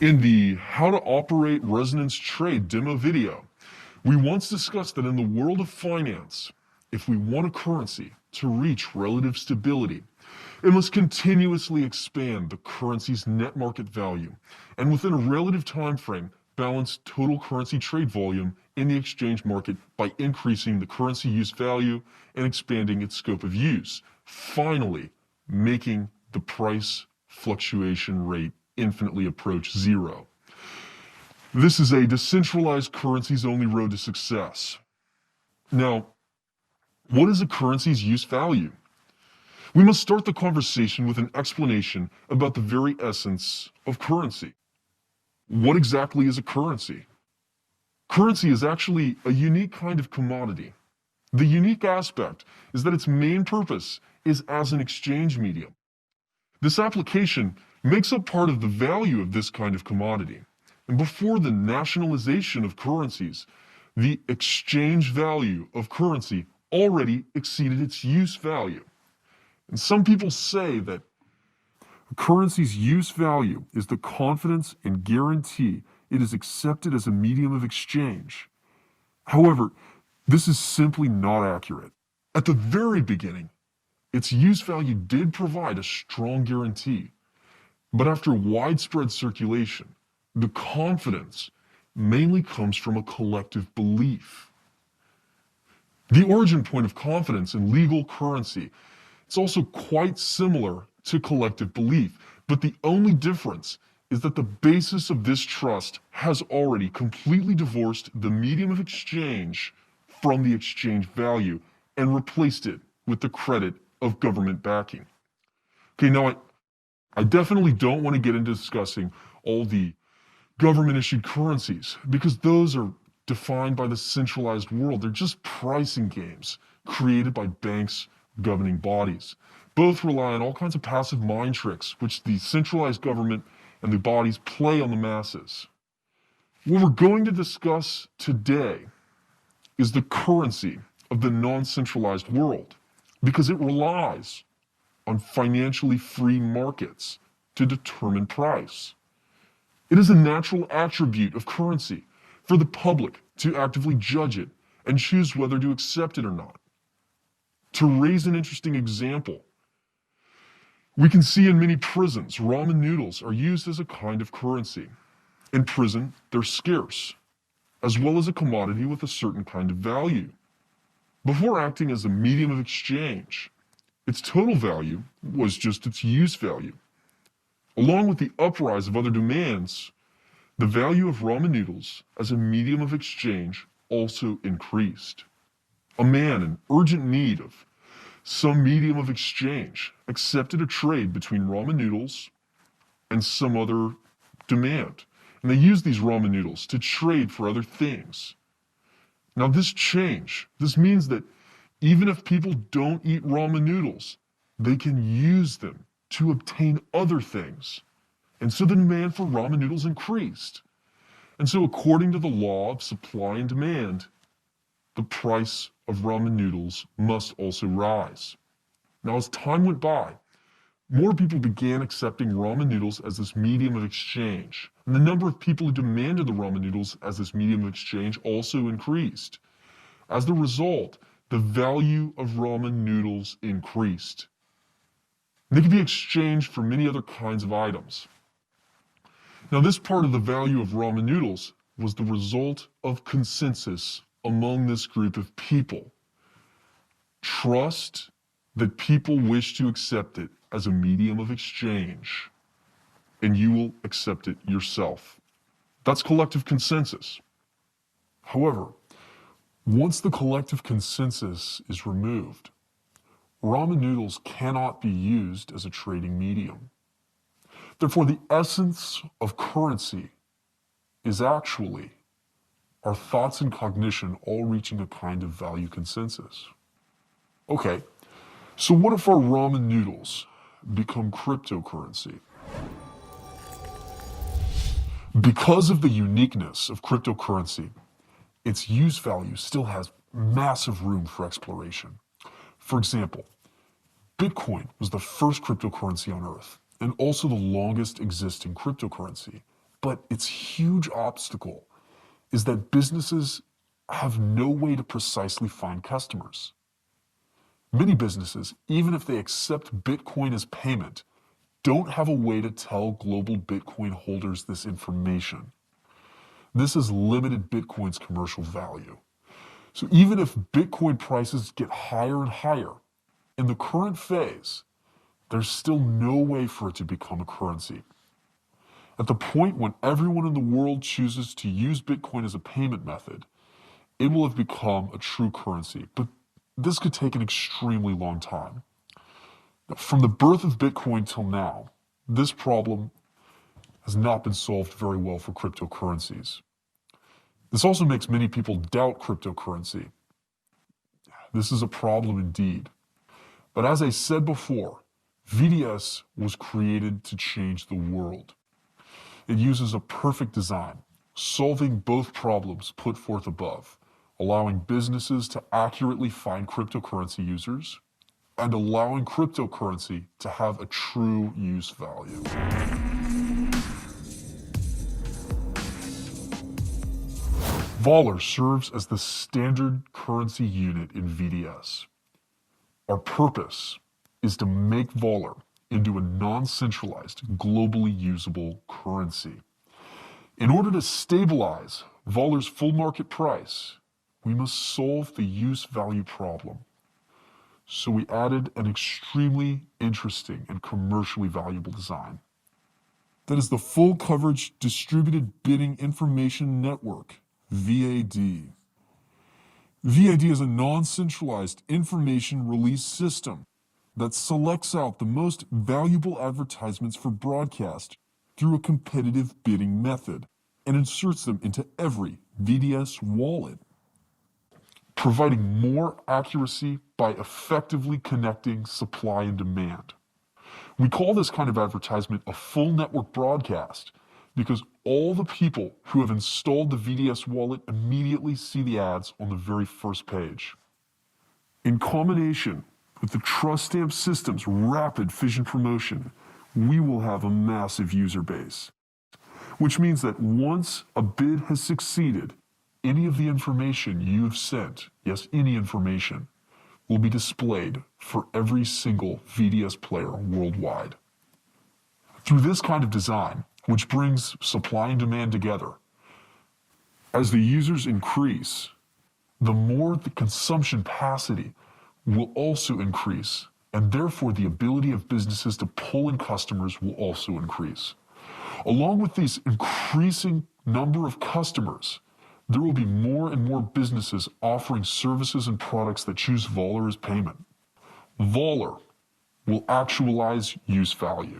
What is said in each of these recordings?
In the How to Operate Resonance Trade demo video, we once discussed that in the world of finance, if we want a currency to reach relative stability, it must continuously expand the currency's net market value, and within a relative time frame, balance total currency trade volume in the exchange market by increasing the currency use value and expanding its scope of use, finally making the price fluctuation rate infinitely approach zero. This is a decentralized currency's only road to success. Now, what is a currency's use value? We must start the conversation with an explanation about the very essence of currency. What exactly is a currency? Currency is actually a unique kind of commodity. The unique aspect is that its main purpose is as an exchange medium. This application makes up part of the value of this kind of commodity. And before the nationalization of currencies, the exchange value of currency already exceeded its use value. And some people say that a currency's use value is the confidence and guarantee it is accepted as a medium of exchange. However, this is simply not accurate. At the very beginning, its use value did provide a strong guarantee. But after widespread circulation, the confidence mainly comes from a collective belief. The origin point of confidence in legal currency is also quite similar to collective belief, but the only difference is that the basis of this trust has already completely divorced the medium of exchange from the exchange value and replaced it with the credit of government backing. Okay, now I definitely don't want to get into discussing all the government-issued currencies because those are defined by the centralized world. They're just pricing games created by banks, governing bodies. Both rely on all kinds of passive mind tricks, which the centralized government and the bodies play on the masses. What we're going to discuss today is the currency of the non-centralized world because it relies on financially free markets to determine price. It is a natural attribute of currency for the public to actively judge it and choose whether to accept it or not. To raise an interesting example, we can see in many prisons, ramen noodles are used as a kind of currency. In prison, they're scarce, as well as a commodity with a certain kind of value. Before acting as a medium of exchange, its total value was just its use value. Along with the uprise of other demands, the value of ramen noodles as a medium of exchange also increased. A man in urgent need of some medium of exchange accepted a trade between ramen noodles and some other demand, and they used these ramen noodles to trade for other things. Now this means that even if people don't eat ramen noodles, they can use them to obtain other things. And so the demand for ramen noodles increased. And so according to the law of supply and demand, the price of ramen noodles must also rise. Now as time went by, more people began accepting ramen noodles as this medium of exchange. And the number of people who demanded the ramen noodles as this medium of exchange also increased. As the result, the value of ramen noodles increased. They could be exchanged for many other kinds of items. Now, this part of the value of ramen noodles was the result of consensus among this group of people. Trust that people wish to accept it as a medium of exchange, and you will accept it yourself. That's collective consensus. However, once the collective consensus is removed, ramen noodles cannot be used as a trading medium. Therefore, the essence of currency is actually our thoughts and cognition all reaching a kind of value consensus. Okay, so what if our ramen noodles become cryptocurrency? Because of the uniqueness of cryptocurrency, its use value still has massive room for exploration. For example, Bitcoin was the first cryptocurrency on Earth and also the longest existing cryptocurrency. But its huge obstacle is that businesses have no way to precisely find customers. Many businesses, even if they accept Bitcoin as payment, don't have a way to tell global Bitcoin holders this information. This has limited Bitcoin's commercial value. So even if Bitcoin prices get higher and higher, in the current phase, there's still no way for it to become a currency. At the point when everyone in the world chooses to use Bitcoin as a payment method, it will have become a true currency, but this could take an extremely long time. From the birth of Bitcoin till now, this problem has not been solved very well for cryptocurrencies. This also makes many people doubt cryptocurrency. This is a problem indeed. But as I said before, VDS was created to change the world. It uses a perfect design, solving both problems put forth above, allowing businesses to accurately find cryptocurrency users and allowing cryptocurrency to have a true use value. Vollar serves as the standard currency unit in VDS. Our purpose is to make Vollar into a non-centralized, globally usable currency. In order to stabilize Vollar's full market price, we must solve the use value problem. So we added an extremely interesting and commercially valuable design. That is the Full Coverage Distributed Bidding Information Network, VAD. VAD is a non-centralized information release system that selects out the most valuable advertisements for broadcast through a competitive bidding method and inserts them into every VDS wallet, providing more accuracy by effectively connecting supply and demand. We call this kind of advertisement a full network broadcast because all the people who have installed the VDS wallet immediately see the ads on the very first page. In combination with the Trust Stamp system's rapid fission promotion, we will have a massive user base, which means that once a bid has succeeded, any of the information you've sent, yes, any information, will be displayed for every single VDS player worldwide. Through this kind of design, which brings supply and demand together, as the users increase, the more the consumption capacity will also increase, and therefore the ability of businesses to pull in customers will also increase. Along with these increasing number of customers, there will be more and more businesses offering services and products that choose Vollar as payment. Vollar will actualize use value.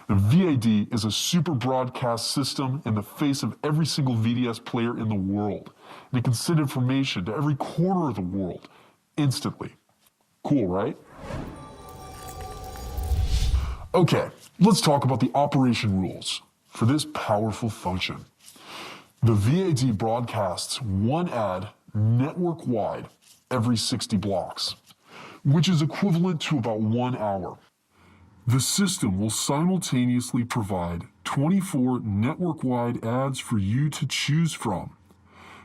The VAD is a super broadcast system in the face of every single VDS player in the world, and it can send information to every corner of the world instantly. Cool, right? Okay, let's talk about the operation rules for this powerful function. The VAD broadcasts one ad network-wide every 60 blocks, which is equivalent to about 1 hour. The system will simultaneously provide 24 network-wide ads for you to choose from.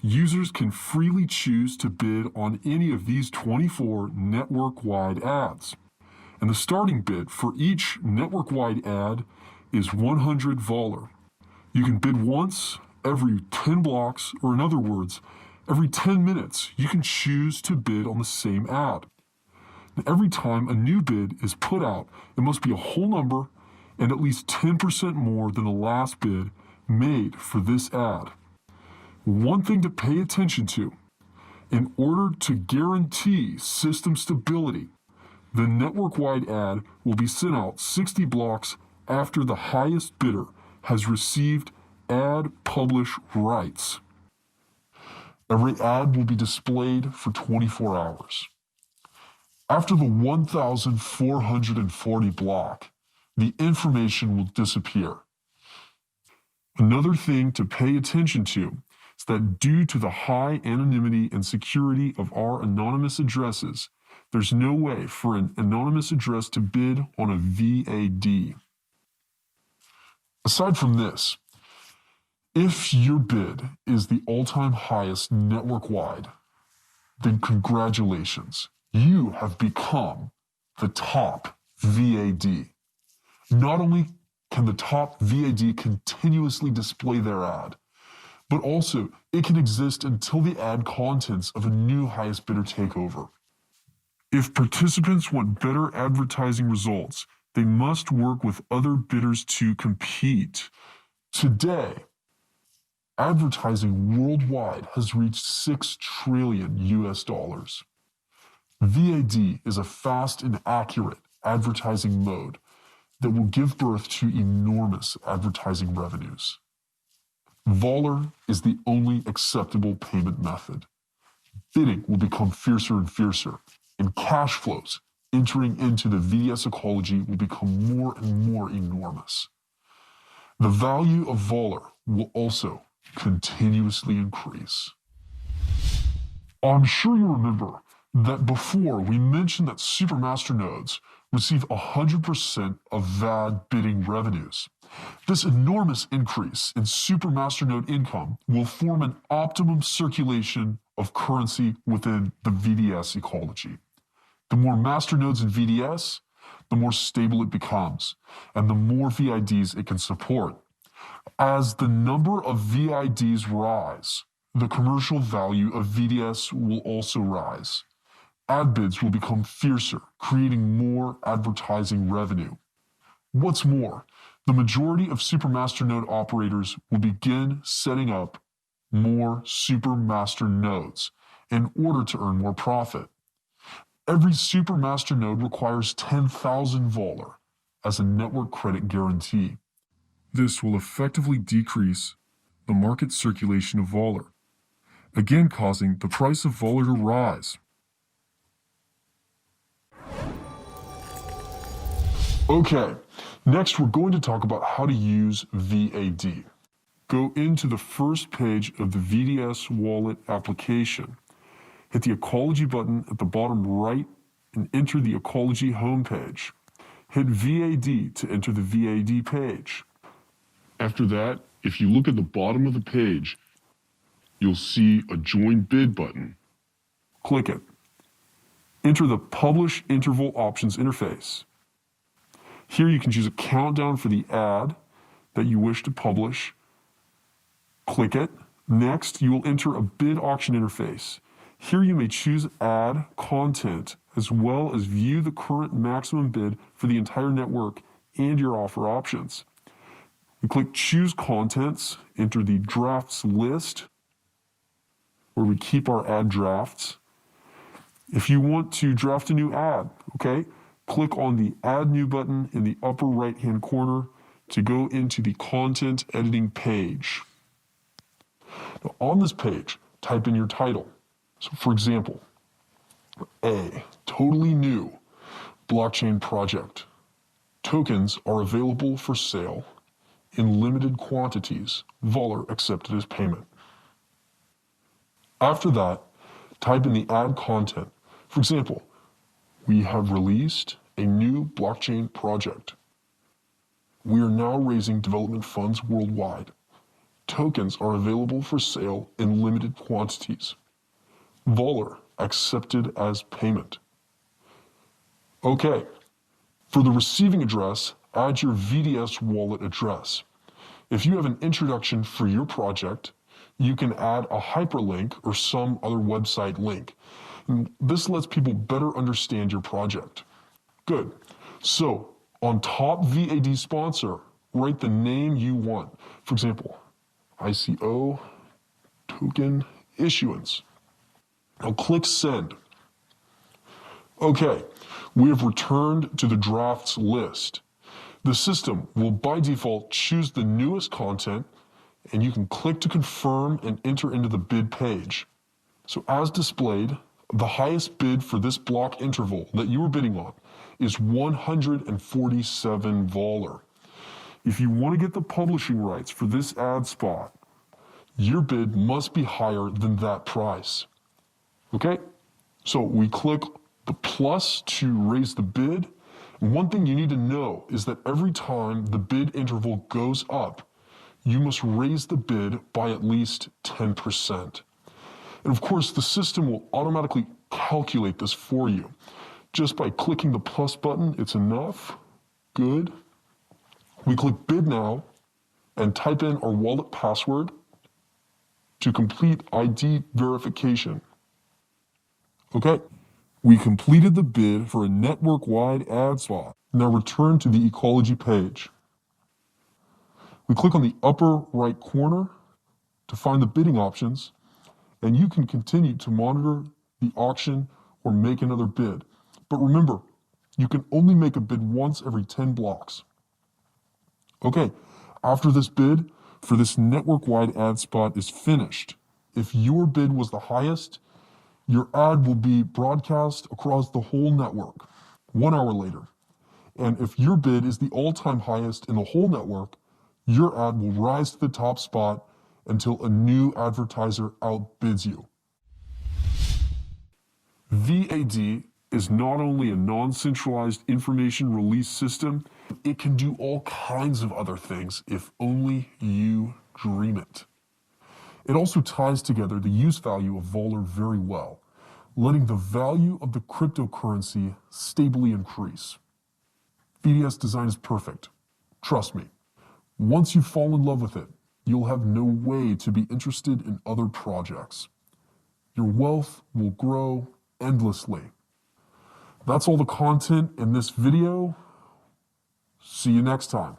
Users can freely choose to bid on any of these 24 network-wide ads. And the starting bid for each network-wide ad is 100 Vollar. You can bid once every 10 blocks, or in other words, every 10 minutes, you can choose to bid on the same ad. And every time a new bid is put out, it must be a whole number and at least 10% more than the last bid made for this ad. One thing to pay attention to: in order to guarantee system stability, the network-wide ad will be sent out 60 blocks after the highest bidder has received ad publish rights. Every ad will be displayed for 24 hours. After the 1,440 block, the information will disappear. Another thing to pay attention to is that due to the high anonymity and security of our anonymous addresses, There's no way for an anonymous address to bid on a VAD. Aside from this, if your bid is the all-time highest network-wide, then congratulations, you have become the top VAD. Not only can the top VAD continuously display their ad, but also it can exist until the ad contents of a new highest bidder takeover. If participants want better advertising results, they must work with other bidders to compete. Today, advertising worldwide has reached $6 trillion US. VAD is a fast and accurate advertising mode that will give birth to enormous advertising revenues. Vollar is the only acceptable payment method. Bidding will become fiercer and fiercer, and cash flows entering into the VDS ecology will become more and more enormous. The value of Vollar will also continuously increase. I'm sure you remember that before we mentioned that supermaster nodes receive 100% of VAD bidding revenues. This enormous increase in supermaster node income will form an optimum circulation of currency within the VDS ecology. The more master nodes in VDS, the more stable it becomes, and the more VIDs it can support. As the number of VIDs rise, the commercial value of VDS will also rise. Ad bids will become fiercer, creating more advertising revenue. What's more, the majority of supermaster node operators will begin setting up more supermaster nodes in order to earn more profit. Every supermaster node requires 10,000 Vollar as a network credit guarantee. This will effectively decrease the market circulation of Vollar, again causing the price of Vollar to rise. Okay, next we're going to talk about how to use VAD. Go into the first page of the VDS wallet application. Hit the Ecology button at the bottom right and enter the Ecology homepage. Hit VAD to enter the VAD page. After that, if you look at the bottom of the page, you'll see a Join Bid button. Click it. Enter the Publish Interval Options interface. Here you can choose a countdown for the ad that you wish to publish. Click it. Next, you will enter a bid auction interface. Here you may choose ad content as well as view the current maximum bid for the entire network and your offer options. We click Choose Contents, enter the drafts list where we keep our ad drafts. If you want to draft a new ad, okay, click on the Add New button in the upper right-hand corner to go into the content editing page. Now, on this page, type in your title. So, for example, A, totally new blockchain project. Tokens are available for sale in limited quantities. Vollar accepted as payment. After that, type in the ad content. For example, we have released a new blockchain project. We are now raising development funds worldwide. Tokens are available for sale in limited quantities. Vollar accepted as payment. Okay, for the receiving address, add your VDS wallet address. If you have an introduction for your project, you can add a hyperlink or some other website link. And this lets people better understand your project. Good. So, on top VAD sponsor, write the name you want. For example, ICO token issuance. Now click Send. Okay, we have returned to the drafts list. The system will by default choose the newest content, and you can click to confirm and enter into the bid page. So as displayed, the highest bid for this block interval that you are bidding on is 147 Vollar. If you want to get the publishing rights for this ad spot, your bid must be higher than that price. Okay? So we click the plus to raise the bid. And one thing you need to know is that every time the bid interval goes up, you must raise the bid by at least 10%. And of course, the system will automatically calculate this for you. Just by clicking the plus button, it's enough. Good. We click bid now and type in our wallet password to complete ID verification. Okay, we completed the bid for a network-wide ad spot. Now return to the ecology page. We click on the upper right corner to find the bidding options, and you can continue to monitor the auction or make another bid. But remember, you can only make a bid once every 10 blocks. Okay, after this bid for this network-wide ad spot is finished, if your bid was the highest, your ad will be broadcast across the whole network 1 hour later. And if your bid is the all-time highest in the whole network, your ad will rise to the top spot until a new advertiser outbids you. VAD is not only a non-centralized information release system, it can do all kinds of other things if only you dream it. It also ties together the use value of Vollar very well, letting the value of the cryptocurrency stably increase. VDS design is perfect. Trust me. Once you fall in love with it, you'll have no way to be interested in other projects. Your wealth will grow endlessly. That's all the content in this video. See you next time.